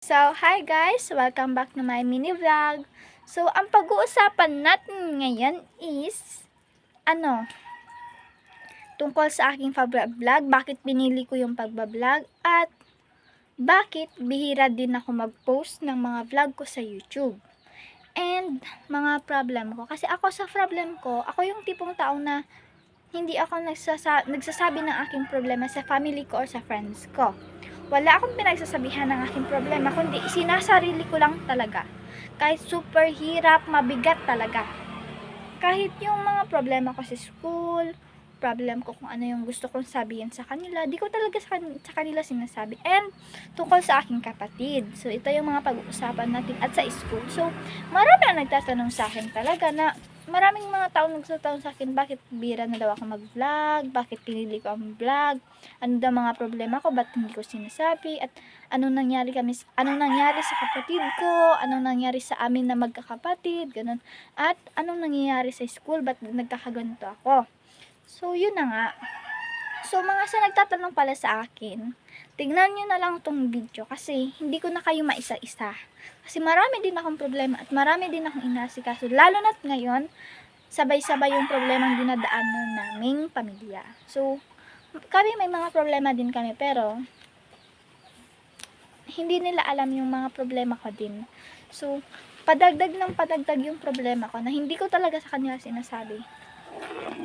So, hi guys! Welcome back to my mini vlog. So, ang pag-uusapan natin ngayon is, tungkol sa aking pag-vlog, bakit pinili ko yung pag-vlog, at bakit bihira din ako mag-post ng mga vlog ko sa YouTube. And, mga problem ko. Kasi ako sa problem ko, ako yung tipong tao na hindi ako nagsasabi ng aking problema sa family ko or sa friends ko. Wala akong pinagsasabihan ng aking problema, kundi sinasarili ko lang talaga. Kahit super hirap, mabigat talaga. Kahit yung mga problema ko sa school, problem ko kung ano yung gusto kong sabihin sa kanila, di ko talaga sa kanila sinasabi. And tungkol sa aking kapatid. So, ito yung mga pag-uusapan natin at sa school. So, marami ang nagtatanong sa akin talaga na maraming mga tao nagtatanong sa akin, bakit bira na daw ako mag-vlog, bakit pinili ko ang vlog, ano daw mga problema ko, ba't hindi ko sinasabi, at anong nangyari sa kapatid ko, anong nangyari sa amin na magkakapatid, ganun, at anong nangyayari sa school, ba't nagkakaganito ako. So, yun na nga. So, mga sa nagtatanong pala sa akin, tignan nyo na lang tong video kasi hindi ko na kayo maisa-isa. Kasi marami din akong problema at marami din akong inasikaso. Lalo na't ngayon, sabay-sabay yung problemang dinadaanan naming pamilya. So, kami may mga problema din kami pero hindi nila alam yung mga problema ko din. So, padagdag yung problema ko na hindi ko talaga sa kanila sinasabi.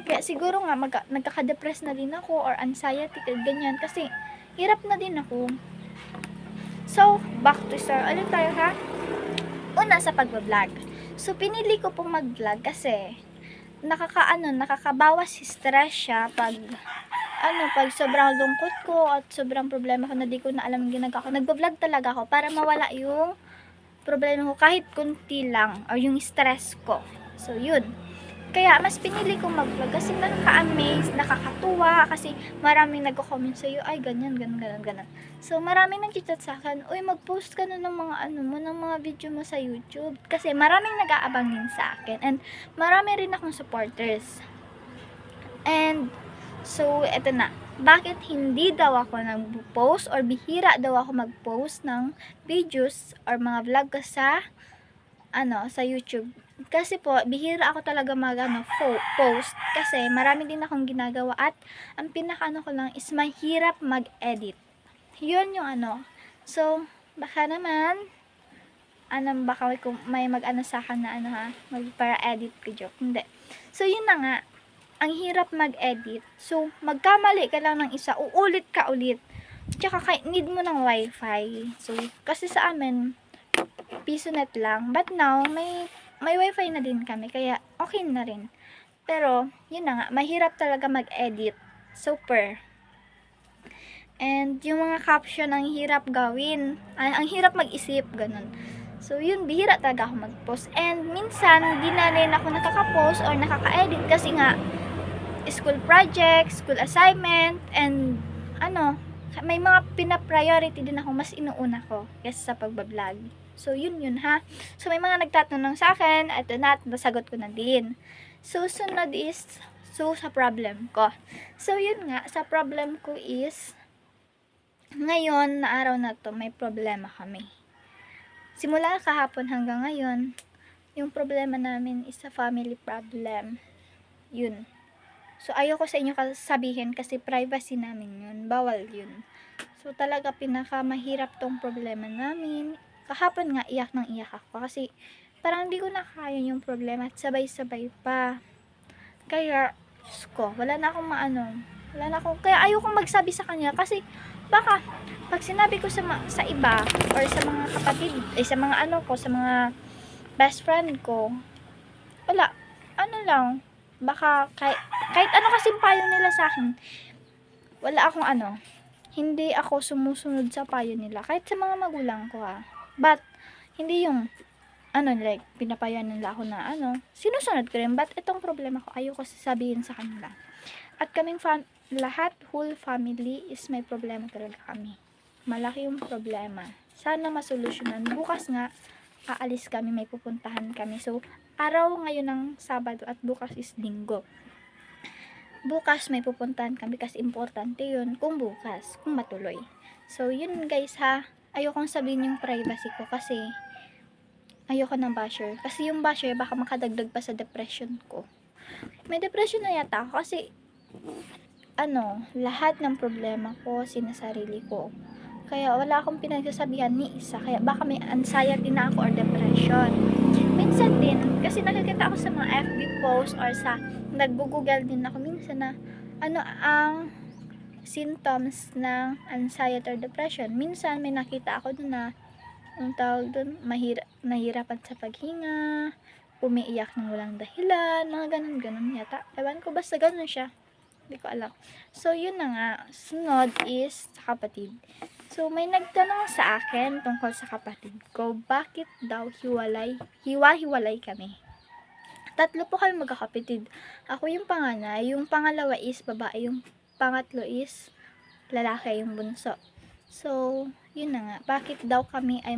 Kaya siguro nga nagkaka-depress na din ako or anxiety, ganyan, kasi hirap na din ako. So, back to start ulit tayo ha. Una sa pag-vlog. So, pinili ko pong mag-vlog kasi nakakabawas stress siya pag sobrang lungkot ko at sobrang problema ko na di ko na alam yung ginagawa ko. Nagbo-vlog talaga ako para mawala yung problema ko kahit kunti lang or yung stress ko. So, yun. Kaya, mas pinili kong mag-vlog kasi nakaka-amaze, nakakatuwa, kasi maraming nagko-comment sa'yo, ay, ganyan. So, maraming nag-chat sa akin, uy, mag-post ka na ng mga ng mga video mo sa YouTube. Kasi maraming nag-aabang din sa akin. And, marami rin akong supporters. And, so, eto na. Bakit hindi daw ako nag-post or bihira daw ako mag-post ng videos or mga vlog ko sa YouTube? Kasi po, bihira ako talaga post kasi marami din akong ginagawa at ang pinaka ko lang is mahirap mag-edit. Yun yung So, baka naman, baka may sa akin na para edit ko, joke. Hindi. So, yun na nga. Ang hirap mag-edit. So, magkamali ka lang ng isa, uulit ka ulit. Tsaka need mo ng wifi. So, kasi sa amin, PisoNet lang. But now, may wifi na din kami, kaya okay na rin. Pero, yun na nga, mahirap talaga mag-edit. Super. And, yung mga caption, ang hirap gawin. Ang hirap mag-isip, ganun. So, yun, bihira talaga ako mag-post. And, minsan, di na rin ako nakaka-post or nakaka-edit kasi nga, school project, school assignment, and, may mga pina-priority din ako, mas inuuna ko kaysa sa pagbablog. So, yun ha. So, may mga nagtatanong sa akin, at nasagot ko na din. So, sunod is, sa problem ko. So, yun nga, sa problem ko is, ngayon, na araw na to, may problema kami. Simula kahapon hanggang ngayon, yung problema namin is a family problem. Yun. So, ayoko sa inyo sabihin kasi privacy namin yun. Bawal yun. So, talaga pinakamahirap tong problema namin. Kahapon nga, iyak ako kasi parang hindi ko na kaya yung problema at sabay-sabay pa. Kaya, wala na akong kaya ayokong magsabi sa kanya kasi baka pag sinabi ko sa iba or sa mga kapatid, sa mga sa mga best friend ko, wala, baka kahit kasing payo nila sa akin, wala akong hindi ako sumusunod sa payo nila kahit sa mga magulang ko but hindi yung pinapayan nila ako na sinusunod ko rin, but itong problema ko ayoko sasabihin sa kanila. At kaming whole family is may problema talaga kami. Malaki yung problema, sana masolusyonan. Bukas nga aalis kami, may pupuntahan kami. So, araw ngayon ng Sabado at bukas is Linggo. Bukas may pupuntahan kami kasi importante yun kung matuloy. So, yun guys ha. ayokong sabihin yung privacy ko kasi ayoko ng basher. Kasi yung basher baka makadagdag pa sa depression ko. May depression na yata ako kasi lahat ng problema ko sinasarili ko. Kaya wala akong pinagsasabihan ni isa. Kaya baka may anxiety na ako or depression. Minsan din, kasi nakikita ako sa mga FB posts or sa naggo-google din ako minsan na ano ang symptoms ng anxiety or depression. Minsan may nakita ako dun na ang tawag dun, nahirapan sa paghinga, umiiyak ng walang dahilan, mga ganun yata. Ewan ko, basta ganun siya. Hindi ko alam. So, yun na nga. Sunod is sa kapatid. So, may nagtanong sa akin tungkol sa kapatid ko, bakit daw hiwa-hiwalay kami. 3 po kami magkakapatid. Ako yung panganay, yung pangalawa is babae, yung pangatlo is lalaki, yung bunso. So, yun na nga. Bakit daw kami ay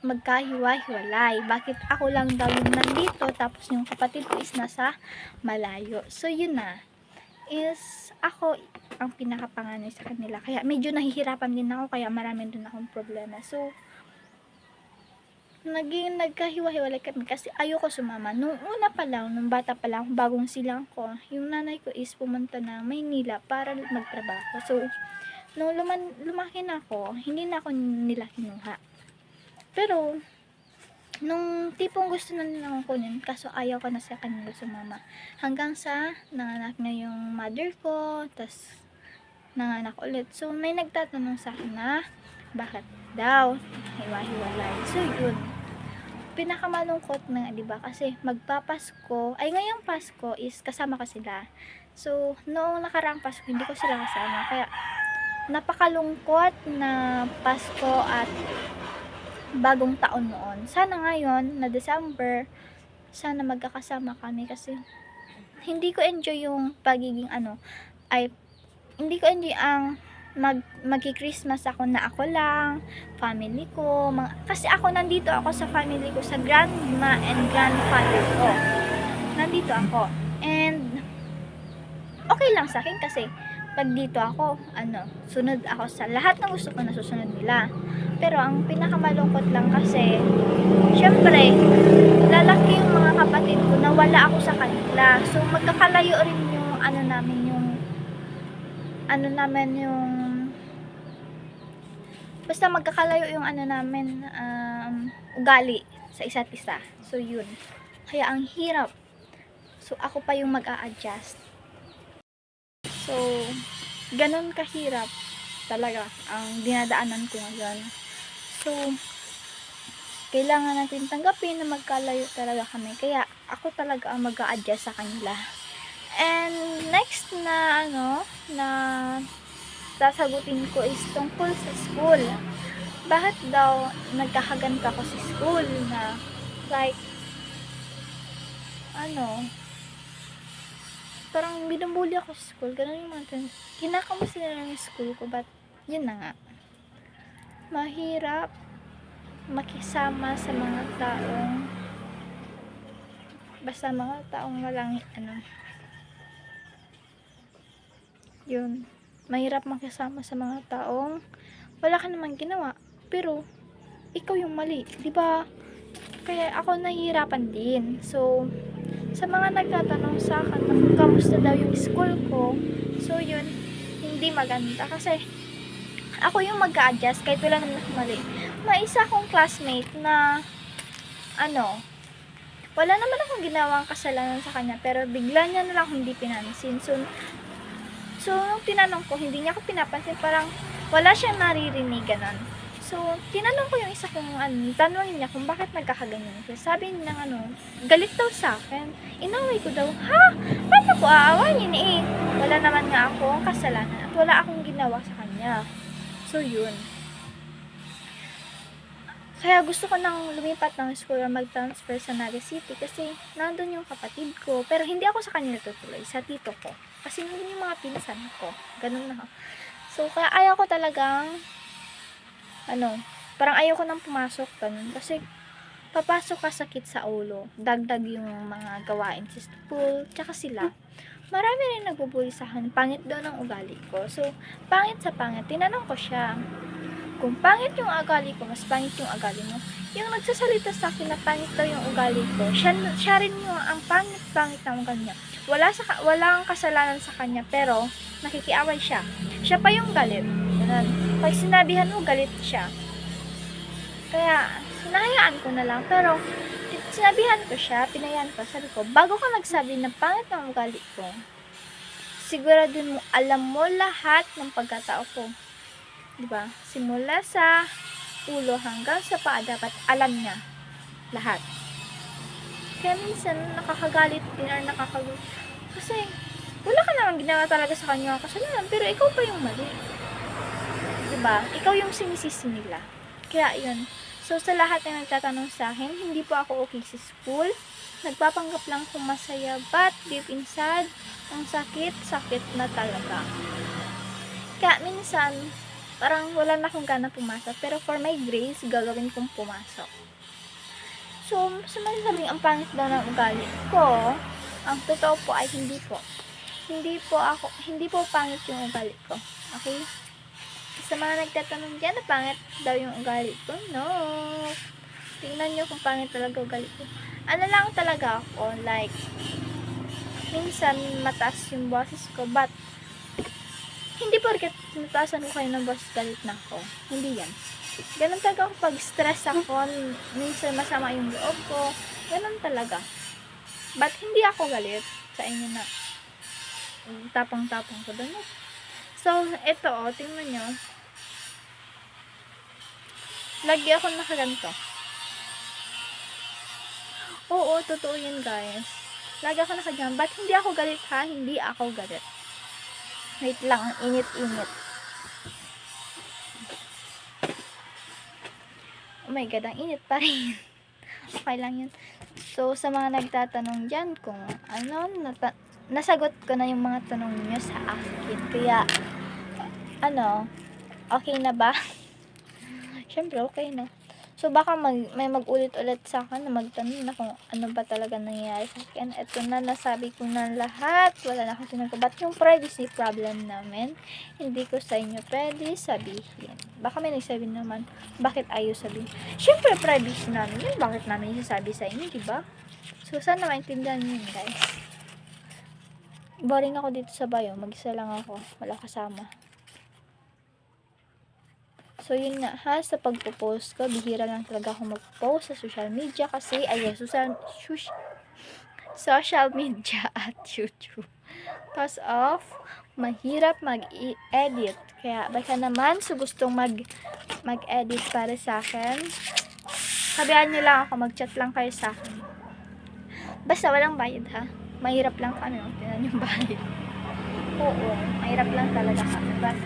magkahiwa-hiwalay? Bakit ako lang daw yung nandito, tapos yung kapatid ko is nasa malayo? So, yun na. Is ako ang pinakapanganay sa kanila. Kaya medyo nahihirapan din ako, kaya marami din akong problema. So, nagkahiwa-hiwalay kami kasi ayoko sumama. Nung una pa lang, nung bata pa lang, bagong silang ko, yung nanay ko is pumunta na Maynila para magtrabaho. So, nung lumaki na ako, hindi na ako nila kinuha. Pero, nung tipong gusto na nila akong kunin, kaso ayaw ko na sa kanila sumama. Hanggang sa nanganak na yung mother ko, tas nanganak ulit. So, may nagtatanong sa akin na, bakit daw hiwa-hiwalay? So, yun. Pinakamalungkot na, diba? Kasi ngayong Pasko is kasama ko sila. So, noong nakaraang Pasko, hindi ko sila kasama. Kaya, napakalungkot na Pasko at bagong taon noon. Sana ngayon, na December, sana magkakasama kami kasi hindi ko enjoy yung pagiging hindi ko enjoy ang magki-Christmas ako na ako lang, family ko, kasi ako nandito ako sa family ko, sa grandma and grandfather ko. Nandito ako. And okay lang sa akin kasi pag dito ako, sunod ako sa lahat ng gusto ko na susunod nila. Pero ang pinakamalungkot lang kasi, syempre, lalaki yung mga kapatid ko na wala ako sa kanila. So, magkakalayo rin yung basta magkakalayo yung ugali sa isa't isa. So, yun. Kaya ang hirap. So, ako pa yung mag-a-adjust. So, ganun kahirap talaga ang dinadaanan ko ngayon. So, kailangan natin tanggapin na magkalayo talaga kami. Kaya, ako talaga ang mag-a-adjust sa kanila. And, next na, na sasagutin ko is tungkol sa school. Bakit daw nagkakaganto ako sa school na, like, parang binubuli ako sa school. Ganun yung mga kinakamusta nila yung school ko. But, yun na nga. Mahirap makisama sa mga taong walang yun. Mahirap makisama sa mga taong wala ka namang ginawa, pero ikaw yung mali, di ba? Kaya ako nahihirapan din. So, sa mga nagtatanong sa akin kung kamusta daw yung school ko, so yun, hindi maganda kasi ako yung mag-a-adjust kahit wala naman ako mali. May isa akong classmate na wala naman akong ginawang kasalanan sa kanya, pero bigla niya na lang hindi pinansin. So nung tinanong ko, hindi niya ako pinapansin, parang wala siyang naririnig, ganun. So, tinanong ko yung isa kong tanongin niya kung bakit nagkakaganyan siya. Sabi niya galit daw sa akin. Inaway ko daw, ha? Paano ko aawayin eh? Wala naman nga akong kasalanan at wala akong ginawa sa kanya. So, yun. Kaya gusto ko nang lumipat ng school or mag-transfer sa Naga City kasi nandun yung kapatid ko. Pero hindi ako sa kanila tutuloy, sa tito ko. Kasi nandun yung mga pinsan ko. Ganun na. So, kaya ayaw ko talagang parang ayoko nang pumasok ganun. Kasi, papasok ka sakit sa ulo. Dagdag yung mga gawain sa school. Tsaka sila. Marami rin nagbubuli sa akin. Pangit daw ng ugali ko. So, pangit sa pangit. Tinanong ko siya. kung pangit yung ugali ko, mas pangit yung ugali mo. Yung nagsasalita sa akin na pangit daw yung ugali ko, siya rin yung ang pangit ng ugali niya. Walang kasalanan sa kanya, pero nakikiaway siya. Siya pa yung galit. Ganun. Pag sinabihan mo, galit siya. Kaya, hinahayaan ko na lang. Pero, sinabihan ko siya, pinayaan ko, sabi ko, bago ka nagsabi na pangit ng ugali ko, siguraduhin mo, alam mo lahat ng pagkatao ko. Diba? Simula sa ulo hanggang sa paa, dapat alam niya lahat. Kaya minsan, nakakagalit din or nakakagulit. Kasi, wala ka naman ginawa talaga sa kanya kasalanan, pero ikaw pa yung mali. Diba? Ikaw yung sinisisi nila. Kaya, yun. So, sa lahat na nagtatanong sa akin, hindi po ako okay sa school. Nagpapanggap lang kung masaya, but deep inside, ang sakit na talaga. Kaya, minsan, parang wala na akong gana pumasok. Pero for my grace, gagawin kong pumasok. So, sumasabing ang pangit daw ng ugali ko, ang totoo po ay hindi po. Hindi po pangit yung ugali ko. Okay? Sa mga nagtatanong dyan na pangit daw yung ugali ko, no. Tingnan nyo kung pangit talaga ugali ko. Ano lang talaga ako, like, minsan mataas yung boses ko, but hindi porket nataasan ko kayo ng boses, galit na ako. Hindi yan. Ganun talaga ako pag stress ako, minsan masama yung loob ko, ganun talaga. But hindi ako galit sa inyo na tapang-tapang ko doon. So, ito tingnan nyo. Lagi ako nakaganto. Oo, totoo yun guys. Lagi ako nakaganto. But hindi ako galit ha? Hindi ako galit. Wait lang, init-init. Oh my god, ang init pa rin. Okay lang yun. So, sa mga nagtatanong dyan kung ano, nasagot ko na yung mga tanong nyo sa akin. Kaya, okay na ba? Siyempre, okay na. So, baka may mag-ulit-ulit sa akin na magtanong na kung ano ba talaga nangyayari sa akin. Ito na, nasabi ko na lahat. Wala na akong tinagabat. Yung privacy problem namin, hindi ko sa inyo pwede sabihin. Baka may nagsabi naman, bakit ayaw sabihin? Siyempre, privacy namin yun. Bakit namin isasabi sa inyo, diba? So, sana maintindihan nyo yun, guys. Boring ako dito sa bayo. Mag-isa lang ako. Wala kasama. So, yun nga ha, sa pagpo-post ko, bihira lang talaga ako mag-post sa social media kasi, social media at YouTube. Because of, mahirap mag-edit. Kaya, baka naman, so gustong mag-edit para sa akin, sabihan nyo lang ako, mag-chat lang kayo sa akin. Basta walang bayad ha. Mahirap lang kami, tinan yung bayad. Oo, mahirap lang talaga kami. But,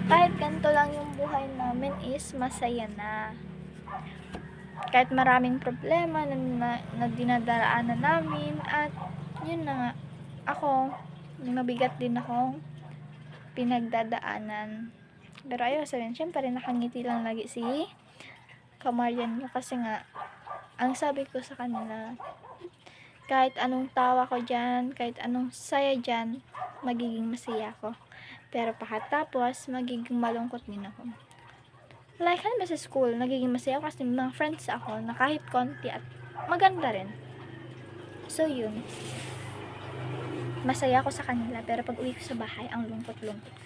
kahit ganito lang yung buhay namin is masaya na. Kahit maraming problema na dinadaraanan namin at yun na nga, ako, may mabigat din akong pinagdadaanan. Pero ayaw sabihin, syempre nakangiti lang lagi si Kamarian nyo kasi nga, ang sabi ko sa kanila, kahit anong tawa ko dyan, kahit anong saya dyan, magiging masaya ako. Pero pagkatapos, magiging malungkot din ako. Like, ba sa school, nagiging masaya ako kasi mga friends ako na kahit konti at maganda rin. So, yun. Masaya ako sa kanila, pero pag uwi ko sa bahay, ang lungkot-lungkot.